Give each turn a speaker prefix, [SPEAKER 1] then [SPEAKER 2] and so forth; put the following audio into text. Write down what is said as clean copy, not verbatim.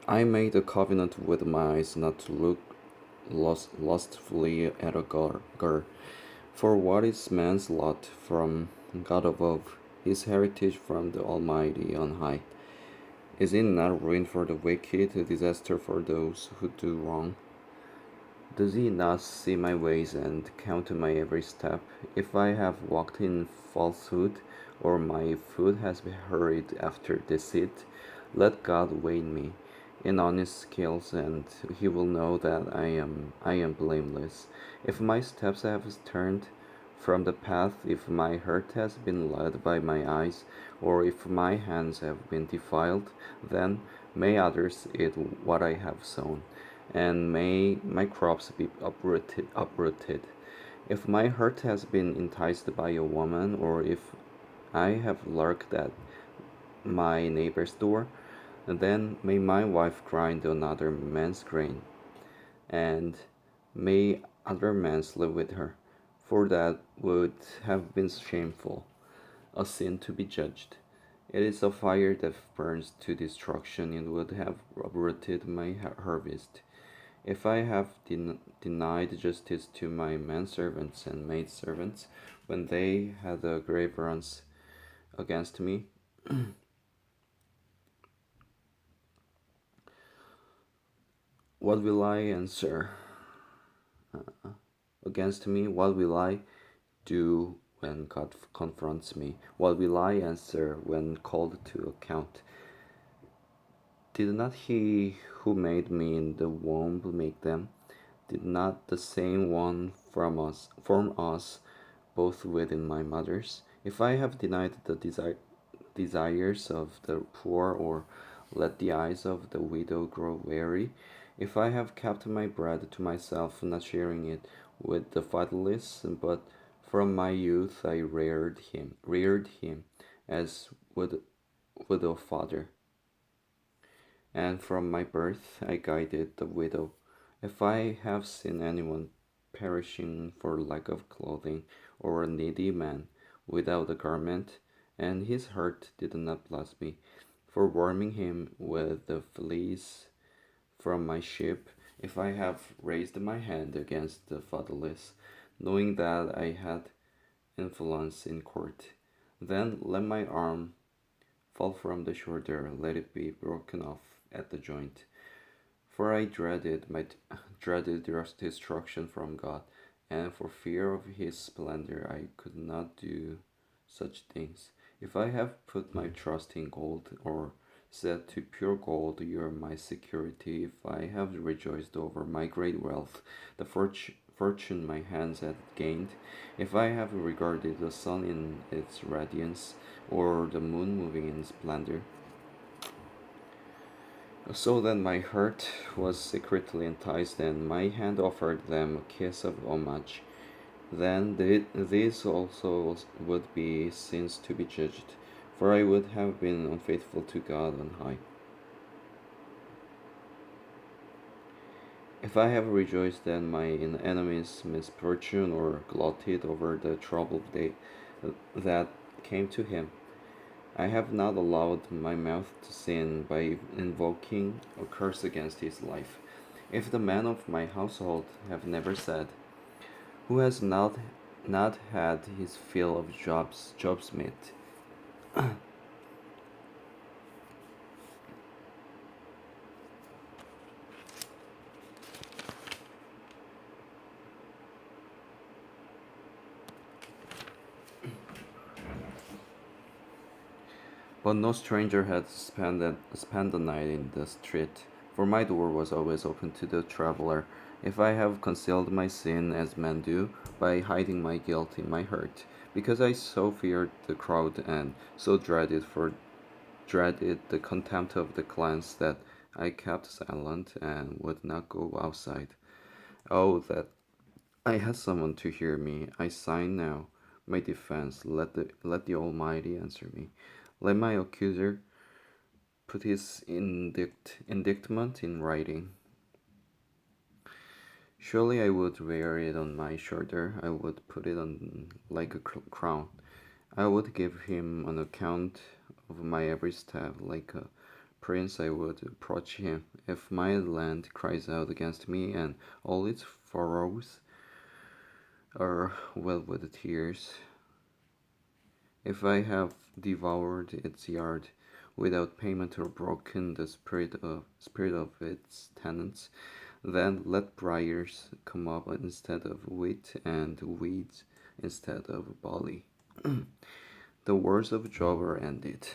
[SPEAKER 1] I made a covenant with my eyes not to look lustfully at a girl. For what is man's lot from God above, his heritage from the Almighty on high? Is it not ruin for the wicked, a disaster for those who do wrong? Does he not see my ways and count my every step? If I have walked in falsehood, or my foot has been hurried after deceit, let God weigh me in honest scales, and he will know that I am blameless. If my steps have turned from the path, if my heart has been led by my eyes, or if my hands have been defiled, then may others eat what I have sown, and may my crops be uprooted. If my heart has been enticed by a woman, or if I have lurked at my neighbor's door, then may my wife grind another man's grain, and may other men sleep with her, for that would have been shameful, a sin to be judged. It is a fire that burns to destruction, and would have uprooted my harvest. If I have denied justice to my manservants and maidservants when they had a grievance against me, what will I answer against me? What will I do when God confronts me? What will I answer when called to account? Did not he who made me in the womb make them? Did not the same one form us both within my mother's? If I have denied the desires of the poor, or let the eyes of the widow grow weary, if I have kept my bread to myself, not sharing it with the fatherless, but from my youth I reared him as would a father, and from my birth I guided the widow. If I have seen anyone perishing for lack of clothing, or a needy man without a garment, and his heart did not bless me, for warming him with the fleece from my sheep, if I have raised my hand against the fatherless, knowing that I had influence in court, then let my arm fall from the shoulder, let it be broken off at the joint. For I dreaded destruction from God, and for fear of his splendor I could not do such things. If I have put my trust in gold, or said to pure gold, you are my security, if I have rejoiced over my great wealth, the fortune my hands had gained, if I have regarded the sun in its radiance, or the moon moving in splendor, so that my heart was secretly enticed, and my hand offered them a kiss of homage. Then these also would be sins to be judged, for I would have been unfaithful to God on high. If I have rejoiced at my enemy's misfortune, or gloated over the trouble that came to him, I have not allowed my mouth to sin by invoking a curse against his life. If the men of my household have never said, who has not had his fill of Job's meat, but no stranger had spent the night in the street, for my door was always open to the traveler. If I have concealed my sin as men do, by hiding my guilt in my heart, because I so feared the crowd, and so dreaded the contempt of the clans, that I kept silent and would not go outside. Oh, that I had someone to hear me. I sign now my defense. Let the Almighty answer me. Let my accuser put his indictment in writing. Surely I would wear it on my shoulder. I would put it on like a crown. I would give him an account of my every step, like a prince I would approach him. If my land cries out against me, and all its furrows are well with tears, if I have devoured its yard without payment or broken the spirit of its tenants, then let briars come up instead of wheat and weeds instead of barley. The words of Job are ended.